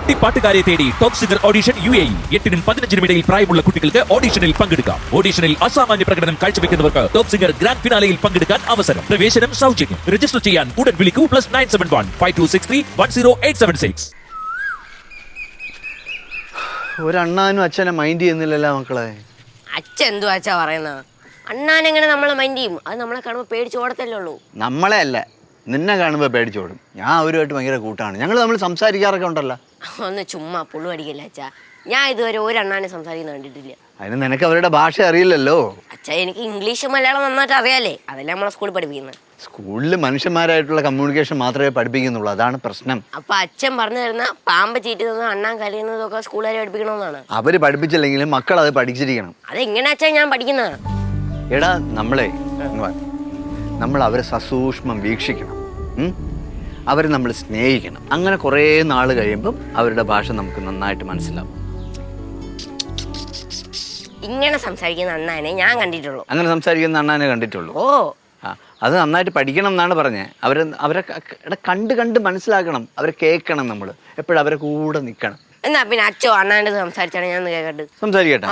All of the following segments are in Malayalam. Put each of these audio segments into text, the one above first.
കുട്ടിപ്പാട്ടുകാരെ തേടി ടോപ്പ് സിംഗർ ഓഡിഷൻ UAE 8-നും 15-നും ഇടയിൽ പ്രായമുള്ള കുട്ടികൾക്ക് ഓഡിഷനിൽ പങ്കെടുക്കാം. ഓഡിഷനിൽ അസാമാന്യ പ്രകടനം കാഴ്ചവെക്കുന്നവർക്ക് ടോപ്പ് സിംഗർ ഗ്രാൻഡ് ഫിനാലയിൽ പങ്കെടുക്കാൻ അവസരം. പ്രവേശനം സൗജന്യം. രജിസ്റ്റർ ചെയ്യാൻ ഉടൻ വിളിക്കൂ +971 5263 10876. ഒരണ്ണാനും അച്ഛനെ മൈൻഡ് ചെയ്യുന്നില്ലല്ലോ മക്കളെ. അച്ഛൻ എന്തുവാ അച്ഛാ പറയുന്നത്? അണ്ണാനെങ്ങനെ നമ്മളെ മൈൻഡ് ചെയ്യും? അത് നമ്മളെ കാണുമ്പോൾ പേടിച്ചോടത്തല്ലേ ഉള്ളൂ. നമ്മളെ അല്ല, നിന്നെ കാണുമ്പോൾ പേടിച്ചോടും. ഞാൻ അവരുമായിട്ട് ഭയങ്കര കൂട്ടാണ്. ഞങ്ങൾ തമ്മിൽ സംസാരിക്കാറൊക്കെ ഉണ്ടല്ലോ. ഒന്ന് ചുമ്മാ പുള്ളു അടിക്കല്ല അച്ഛാ. ഞാൻ ഇതുവരെ ഒരെണ്ണാനെ സംസാരിക്കുന്ന കണ്ടിട്ടില്ല. അതിന് നിനക്ക് അവരുടെ ഭാഷ അറിയില്ലല്ലോ. അച്ഛാ, എനിക്ക് ഇംഗ്ലീഷ് മലയാളം നന്നായിട്ട് അറിയാലേ. അതല്ലേ നമ്മളെ സ്കൂളിൽ പഠിപ്പിക്കുന്നത്. സ്കൂളിൽ മനുഷ്യന്മാരായിട്ടുള്ള കമ്മ്യൂണിക്കേഷൻ മാത്രമേ പഠിപ്പിക്കുന്നുള്ളൂ. അതാണ് പ്രശ്നം. അപ്പൊ അച്ഛൻ പറഞ്ഞു തരുന്ന പാമ്പ് ചീറ്റുന്നതും അണ്ണാൻ കരയുന്നതും ഒക്കെ സ്കൂളുകാരെ പഠിപ്പിക്കണമെന്നാണ്. അവര് പഠിപ്പിച്ചില്ലെങ്കിലും മക്കൾ അത് പഠിച്ചിരിക്കണം. അതെങ്ങനെ അച്ഛാ ഞാൻ പഠിക്കുന്നതാണ്? എടാ നമ്മൾ അവരെ സസൂക്ഷ്മം വീക്ഷിക്കണം. അവരെ നമ്മൾ സ്നേഹിക്കണം. അങ്ങനെ കുറേ നാൾ കഴിയുമ്പം അവരുടെ ഭാഷ നമുക്ക് നന്നായിട്ട് മനസ്സിലാവും. ഇങ്ങനെ സംസാരിക്കുന്ന അണ്ണാനെ ഞാൻ കണ്ടിട്ടുള്ളൂ. അങ്ങനെ സംസാരിക്കുന്ന അണ്ണാനെ കണ്ടിട്ടുള്ളൂ. ഓ, അത് നന്നായിട്ട് പഠിക്കണം എന്നാണ് പറഞ്ഞത്. അവരെ കണ്ട് മനസ്സിലാക്കണം. അവരെ കേൾക്കണം. നമ്മൾ എപ്പോഴും അവരെ കൂടെ നിൽക്കണം. എന്നാ പിന്നെ അച്ഛോ അണ്ണാൻ്റെ സംസാരിച്ചാണ് ഞാൻ കേൾക്കട്ടെ. സംസാരിക്കട്ടെ.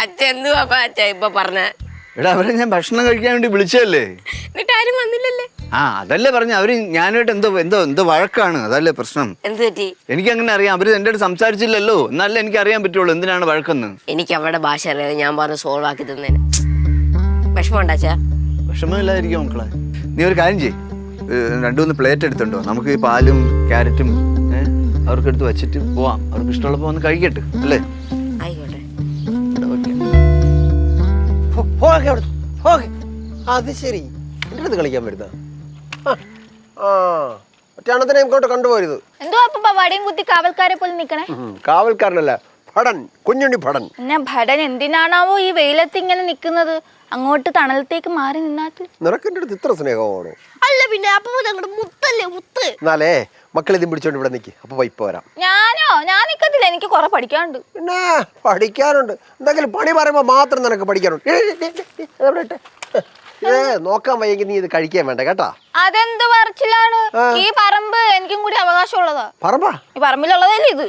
അച്ഛൻ എന്തുവാ അച്ഛാ ഇപ്പൊ പറഞ്ഞ? എടാ, അവരെ ഞാൻ ഭക്ഷണം കഴിക്കാൻ വേണ്ടി വിളിച്ചതല്ലേ. എന്നിട്ട് ആരും വന്നില്ലല്ലേ? അതല്ലേ പറഞ്ഞ. അവര് ഞാനായിട്ട് എന്തോ വഴക്കാണ്. അതല്ലേ പ്രശ്നം. എന്ത് പറ്റി? എനിക്ക് അങ്ങനെ അറിയാം. അവര് എന്റെ അടുത്ത് സംസാരിച്ചില്ലല്ലോ. എന്നാലേ എനിക്ക് അറിയാൻ പറ്റുള്ളൂ എന്തിനാണ് വഴക്കെന്ന്. എനിക്ക് അവരുടെ ഭാഷ അറിയാതെ ഞാൻ പറഞ്ഞ് സോൾവ് ആക്കി തന്നേനെ. വിഷമമുണ്ടാ അച്ഛാ? വിഷമമില്ലായിരിക്കും മക്കളെ. നീ ഒരു കാര്യം ചെയ്യ്. 2-3 പ്ലേറ്റ് എടുത്തുണ്ടോ? നമുക്ക് ഈ പാലും ക്യാരറ്റും അവർക്കെടുത്ത് വെച്ചിട്ട് പോവാം. അവർക്ക് ഇഷ്ടമുള്ളപ്പോ വന്ന് കഴിക്കട്ടെ അല്ലേ? ആയിക്കോട്ടെ. അത് ശരി, എൻ്റെ അടുത്ത് കളിക്കാൻ വരുന്ന ഒറ്റയാണത്തിനെ ഇങ്ങോട്ട് കണ്ടുപോയത്. എന്തോ അപ്പൊ വടിയും കുത്തി കാവൽക്കാരെ പോലെ നിക്കണേ? കാവൽക്കാരനല്ല, ഭടൻ, കുഞ്ഞുണ്ണി ഭടൻ. പിന്നെ ഭടൻ എന്തിനാണാവോ ഈ വെയിലത്ത് ഇങ്ങനെ നിക്കുന്നത്? അങ്ങോട്ട് തണലത്തേക്ക് മാറി നിന്നാട്ട്. നിനക്കെൻ്റെ അടുത്ത് ഇത്ര സ്നേഹമാണോ? അല്ല പിന്നെ അപ്പൊ ഞങ്ങളുടെ മുത്തല്ലേ മുത്ത്. എന്നാലേ മക്കൾ ഇതും പിടിച്ചോണ്ട് ഇവിടെ നിൽക്കി. അപ്പൊ ഇപ്പൊ വരാം. ഞാൻ നിക്കത്തില്ല. എനിക്ക് കുറെ പഠിക്കാനുണ്ട്. പിന്നെ പഠിക്കാനുണ്ട്. എന്തെങ്കിലും പണി പറയുമ്പോ മാത്രം നിനക്ക് പഠിക്കാനുണ്ട്. നോക്കാൻ വയ്യെങ്കിൽ നീ ഇത് കഴിക്കാൻ വേണ്ട കേട്ടാ. അതെന്ത് പറച്ചിലാണ്? ഈ പറമ്പ് എനിക്കും കൂടി അവകാശമുള്ളതാ. പറമ്പാ? ഈ പറമ്പിലുള്ളതല്ലേ ഇത്?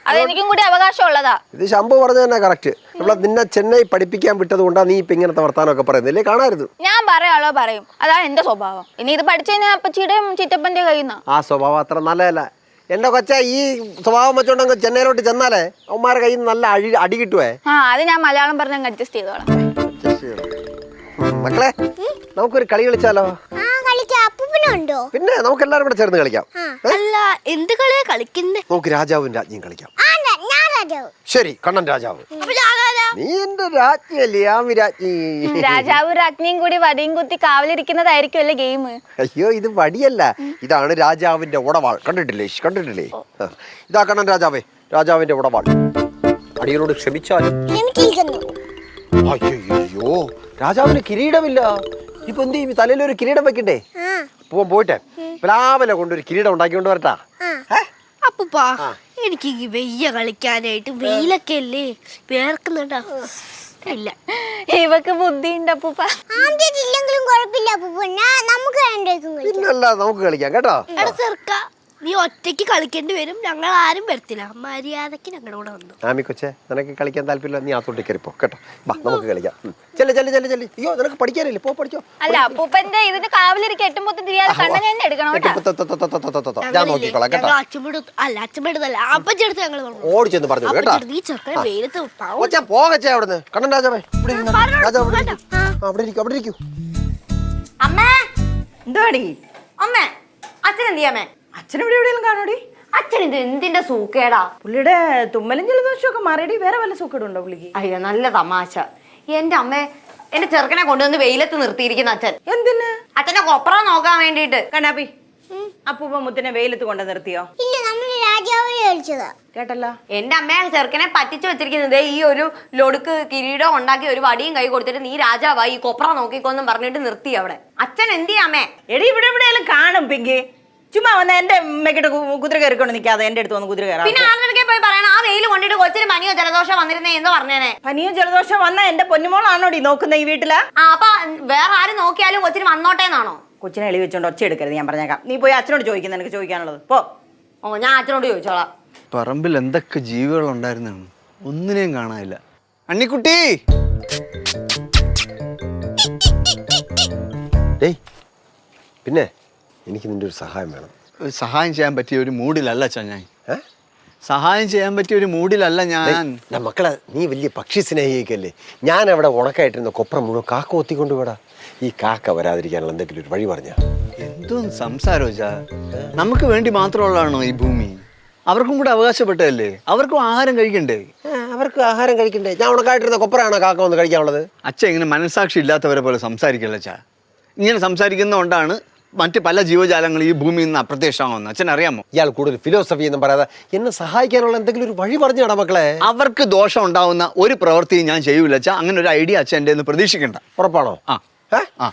അതെനിക്കും കൂടി അവകാശമുള്ളതാ. ഇത് ശംഭു പറഞ്ഞ തന്നെ കറക്റ്റ്. നമ്മളെ നിന്നെ ചെന്നൈ പഠിപ്പിക്കാൻ വിട്ടത് കൊണ്ടാ നീ ഇപ്പൊ ഇങ്ങനത്തെ വർത്താനൊക്കെ പറയുന്നില്ലേ? കാണായിരുന്നു. ഞാൻ പറയാളോ പറയും. അതാണ് എന്റെ സ്വഭാവം. ഇനി ഇത് പഠിച്ചു കഴിഞ്ഞാൽ അപ്പച്ചിയുടെയും ചിറ്റപ്പന്റെ കയ്യിൽ നിന്നാ. ആ സ്വഭാവം അത്ര നല്ലതല്ല എന്റെ കൊച്ച. ഈ സ്വഭാവം വെച്ചോണ്ടങ്ങ് ചെന്നൈയിലോട്ട് ചെന്നാലേ അവന്മാരെ കയ്യിൽ നിന്ന് നല്ല അടി കിട്ടുവേ. അത് ഞാൻ മലയാളം പറഞ്ഞ് അഡ്ജസ്റ്റ് ചെയ്തോളാം. മക്കളെ, നമുക്കൊരു കളി കളിച്ചാലോ? പിന്നെ നമുക്ക് എല്ലാരും കൂടെ ചേർന്ന് കളിക്കാം. അല്ല, എന്ത് കളിയാ കളിക്കുന്നേ? നമുക്ക് രാജാവും രാജ്ഞിയും കളിക്കാം. ശരി, കണ്ണൻ രാജാവ്. നീ എന്റെ രാജ്ഞിയല്ലേ? ആമി രാജ്ഞി. രാജാവും രാജ്ഞിയും കൂടി വടിയും കുത്തി കാവലിരിക്കുന്നതായിരിക്കും അല്ലേ ഗെയിം? അയ്യോ, ഇത് വടിയല്ല. ഇതാണ് രാജാവിന്റെ ഉടവാൾ. കണ്ടിട്ടില്ലേ? ഇതാ കണ്ണൻ രാജാവേ, രാജാവിന്റെ ഉടവാൾ. അടിയനോട് ക്ഷമിച്ചാലും. അയ്യോ, രാജാവിന് കിരീടമില്ല. ഇപ്പൊ എന്ത് ചെയ്യും? തലയിൽ ഒരു കിരീടം വെക്കണ്ടേ? പോട്ടെ, പ്ലാവല കൊണ്ടൊരു കിരീടം ഉണ്ടാക്കിക്കൊണ്ട് വരട്ടാ. അപ്പൂപ്പാ, എനിക്ക് വെയ്യ കളിക്കാനായിട്ട്. വെയിലൊക്കെ അല്ലേ, വേർക്കുന്നുണ്ടാ. ഇല്ല, ഇവക്ക് ബുദ്ധി ഉണ്ട് അപ്പൂപ്പ. പിന്നല്ല, നമുക്ക് കളിക്കാം കേട്ടോ. നീ ഒറ്റയ്ക്ക് കളിക്കേണ്ടി വരും. ഞങ്ങൾ ആരും വരത്തില്ല. മര്യാദക്ക് ഞങ്ങളുടെ കൂടെ വന്നു. ആമി കൊച്ചെ, നിനക്ക് കളിക്കാൻ താല്പര്യമില്ല, നീ ആത്തോട്ട് കയറിപ്പോ കേട്ടോ. വാ, നമുക്ക് കളിക്കാം. ചെല്ലി. അയ്യോ, നിനക്ക് പഠിക്കാനില്ലേ? പഠിച്ചോ. അല്ല, അപ്പൂപ്പന്റെ ഇതിന് കാവലിരിക്കും. എട്ടുമ്പത്തി തിരിയാതെ കണ്ണനെ തന്നെ എടുക്കണം. ഞാൻ നോക്കിക്കോളാം കേട്ടോ. അച്ഛമ്മടുത്തല്ല, അപ്പച്ചെടുത്ത് ഞങ്ങൾ ഓടിച്ചെന്ന് പറഞ്ഞു കേട്ടോ. നീ ചെറുക്കൻ വെയിലത്ത് പോകച്ചേ അവിടുന്ന്. കണ്ണൻ രാജാവേ, അവിടെ ഇരിക്കൂ. അമ്മേ, എന്തോടി അമ്മേ? അച്ഛൻ എന്തിയാമേ? അച്ഛൻ ഇവിടെ എവിടെയെങ്കിലും കാണോടി? അച്ഛൻ ഇത് എന്തിന്റെ സൂക്കേടാ? പുള്ളിയുടെ തുമ്മലും ജലദോഷമൊക്കെ മാറിയടി. വേറെ വല്ല സൂക്കേടുണ്ടോ പുള്ളിക്ക്? അയ്യോ, നല്ല തമാശ. എന്റെ അമ്മേ, എന്റെ ചെറുക്കനെ കൊണ്ടുവന്ന് വെയിലത്ത് നിർത്തിയിരിക്കുന്ന അച്ഛൻ. എന്തിന്? അച്ഛനെ കൊപ്ര നോക്കാൻ വേണ്ടിട്ട്. കണ്ണാപ്പി, അപ്പൂപ്പ മുത്തിനെ വെയിലത്ത് കൊണ്ട് നിർത്തിയോ? കേട്ടല്ലോ. എന്റെ അമ്മയെ ചെറുക്കനെ പറ്റിച്ചു വെച്ചിരിക്കുന്നത് ഈ ഒരു ലൊടുക്ക് കിരീടം ഉണ്ടാക്കി ഒരു വടിയും കൈ കൊടുത്തിട്ട് നീ രാജാവായി ഈ കൊപ്ര നോക്കിക്കോന്നും പറഞ്ഞിട്ട് നിർത്തി അവിടെ. അച്ഛൻ എന്തിയാ അമ്മേ? എടി, ഇവിടെ എവിടെയെങ്കിലും കാണും പിങ്കി. ചുമ്മാ വന്ന എന്റെ മെക്കിട്ട് കുതിര കയറിക്കൊണ്ട് നിൽക്കാതെ എന്റെ അടുത്ത് വന്ന് കുതിര കയറാം. പിന്നെ ആരുടെ പോയി പറയണം ആ വെയിൽ കൊണ്ടിട്ട് കൊച്ചിന് പനിയോ ജലദോഷം വന്നിരുന്നേ എന്ന് പറഞ്ഞേനെ. പനിയും ജലദോഷം വന്ന എന്റെ പൊന്നുമോളാണോടി നോക്കുന്ന ഈ വീട്ടില്? അപ്പൊ വേറെ ആരും നോക്കിയാലും കൊച്ചിന് വന്നോട്ടേന്നാണോ? കൊച്ചിനെ എളി വെച്ചോണ്ട് ഒച്ച എടുക്കരുത്, ഞാൻ പറഞ്ഞേക്കാം. നീ പോയി അച്ഛനോട് ചോദിക്കുന്ന എനിക്ക് ചോദിക്കാനുള്ളത് പോ. ഓ ഞാൻ അച്ഛനോട് ചോദിച്ചോളാം. പറമ്പിൽ എന്തൊക്കെ ജീവികളുണ്ടായിരുന്നാണ്, ഒന്നിനെയും കാണാനില്ല. അണ്ണിക്കുട്ടി, ഡേയ് പിന്നെ എനിക്ക് നിന്റെ ഒരു സഹായം വേണം. ഒരു സഹായം ചെയ്യാൻ പറ്റിയ ഒരു മൂഡിലല്ല അച്ഛാ ഞാൻ. ഏ? സഹായം ചെയ്യാൻ പറ്റിയ ഒരു മൂഡിലല്ല ഞാൻ. മക്കളെ, നീ വലിയ പക്ഷി സ്നേഹിക്കല്ലേ. ഞാൻ അവിടെ ഉണക്കായിട്ടിരുന്ന കൊപ്രം മുഴുവൻ കാക്ക ഒത്തിക്കൊണ്ട് വിടാ. ഈ കാക്ക വരാതിരിക്കാനുള്ള എന്തെങ്കിലും ഒരു വഴി പറഞ്ഞ. എന്തോന്ന് സംസാരം വെച്ചാ? നമുക്ക് വേണ്ടി മാത്രമുള്ളതാണോ ഈ ഭൂമി? അവർക്കും കൂടെ അവകാശപ്പെട്ടതല്ലേ, അവർക്കും ആഹാരം കഴിക്കണ്ടേ? അവർക്ക് ആഹാരം കഴിക്കണ്ടേ? ഞാൻ ഉണക്കായിട്ടിരുന്ന കൊപ്രയാണോ കാക്ക വന്ന് കഴിക്കാനുള്ളത്? അച്ഛൻ ഇങ്ങനെ മനസ്സാക്ഷി ഇല്ലാത്തവരെ പോലെ സംസാരിക്കല്ല അച്ഛാ. ഇങ്ങനെ സംസാരിക്കുന്നതുകൊണ്ടാണ് മറ്റ് പല ജീവജാലങ്ങളും ഈ ഭൂമിയിൽ നിന്ന് അപ്രത്യക്ഷമാകുന്നത്. അച്ഛൻ അറിയാമോ? ഇയാൾ കൂടുതൽ ഫിലോസഫി എന്നും പറയാതെ എന്നെ സഹായിക്കാനുള്ള എന്തെങ്കിലും ഒരു വഴി പറഞ്ഞു തടാ മക്കളെ. അവർക്ക് ദോഷം ഉണ്ടാവുന്ന ഒരു പ്രവൃത്തിയും ഞാൻ ചെയ്യൂല അച്ഛാ. അങ്ങനെ ഒരു ഐഡിയ അച്ഛൻ എൻ്റെ ഒന്ന് പ്രതീക്ഷിക്കണ്ട. ഉറപ്പാണോ? ആ ഏ? ആ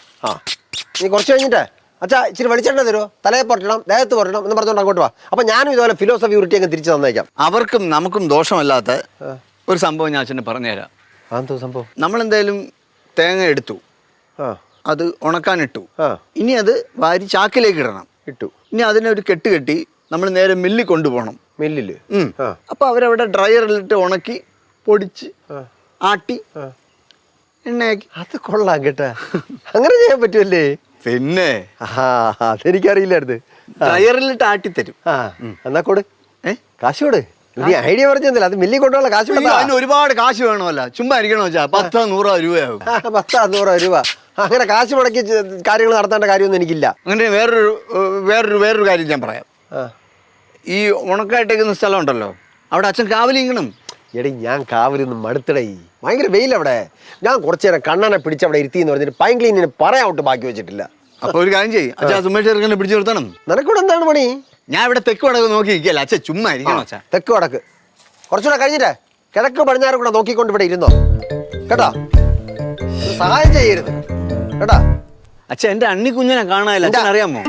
നീ കുറച്ച് കഴിഞ്ഞിട്ട് അച്ഛാ ഇച്ചിരി വെളിച്ചെണ്ണ തരുമോ, തലയെ പൊട്ടണം, ദേഹത്ത് പൊട്ടണം എന്ന് പറഞ്ഞുകൊണ്ട് അങ്ങോട്ട് വാ. അപ്പം ഞാനും ഇതുപോലെ ഫിലോസഫി ഉരുട്ടി അങ്ങ് തിരിച്ച് തന്നേക്കാം. അവർക്കും നമുക്കും ദോഷമല്ലാത്ത ഒരു സംഭവം ഞാൻ അച്ഛന് പറഞ്ഞുതരാം. അതെന്തോ സംഭവം? നമ്മളെന്തായാലും തേങ്ങ എടുത്തു, ആ അത് ഉണക്കാനിട്ടു. ആ ഇനി അത് വാരി ചാക്കിലേക്ക് ഇടണം. ഇട്ടു. ഇനി അതിനെ ഒരു കെട്ട് കെട്ടി നമ്മൾ നേരെ മില്ലിൽ കൊണ്ടുപോകണം. മില്ലില്? ആ അപ്പോൾ അവരവിടെ ഡ്രയറിലിട്ട് ഉണക്കി പൊടിച്ച് ആട്ടി എണ്ണയാക്കി. അത് കൊള്ളാം കേട്ടാ. അങ്ങനെ ചെയ്യാൻ പറ്റുമല്ലേ? പിന്നെ ആ അതെനിക്കറിയില്ലായിരുന്നു. ഡ്രയറിലിട്ട് ആട്ടിത്തരും. ആ എന്നാ കൊടു, കാശ് കൊടു. നീ ഐഡിയ പറഞ്ഞില്ല, അത് മില്ലി കൊണ്ടുള്ള കാശ് അയ്യോ, അതിന് ഒരുപാട് കാശ് വേണമല്ല, ചുമ്മാ ഇരിക്കണോ വെച്ചാ 10-100 രൂപയാവും. 10-100 രൂപ. അങ്ങനെ കാശ് മുടക്കി കാര്യങ്ങൾ നടത്തേണ്ട കാര്യമൊന്നും എനിക്കില്ല. അങ്ങനെ വേറൊരു കാര്യം ഞാൻ പറയാം. ഈ ഉണക്കായിട്ടേക്കുന്ന സ്ഥലം ഉണ്ടല്ലോ, അവിടെ അച്ഛൻ കാവലിക്കണം. എടീ ഞാൻ കാവലൊന്നും മടുത്തടേ, ഭയങ്കര വെയിലവിടെ. ഞാൻ കുറച്ചു നേരം കണ്ണനെ പിടിച്ച് അവിടെ ഇരുത്തി എന്ന് പറഞ്ഞിട്ട് പൈങ്കിളിനെ പറയാവട്ട് ബാക്കി വെച്ചിട്ടില്ല. അപ്പൊ ഒരു കാര്യം ചെയ്യും അച്ഛാ, സുമേഷ് ചെറുക്കനെ പിടിച്ചു നിർത്തണം. നിനക്കൂടെ എന്താണ് പണി? ഞാൻ ഇവിടെ തെക്ക് വടക്ക് നോക്കി ഇരിക്കല്ല അച്ഛൻ, ചുമ്മാ ഇരിക്കണം അച്ഛാ. തെക്ക് വടക്ക് കുറച്ചുകൂടെ കഴിഞ്ഞിട്ടേ കിഴക്ക് പടിഞ്ഞാറ് കൂടെ നോക്കിക്കൊണ്ട് ഇവിടെ ഇരുന്നോ കേട്ടോ. സഹായം ചെയ്യരുത് കേട്ടാ. അച്ഛൻ എന്റെ അണ്ണിക്കുഞ്ഞിനെ കാണാനില്ല, അച്ഛൻ അറിയാമോ?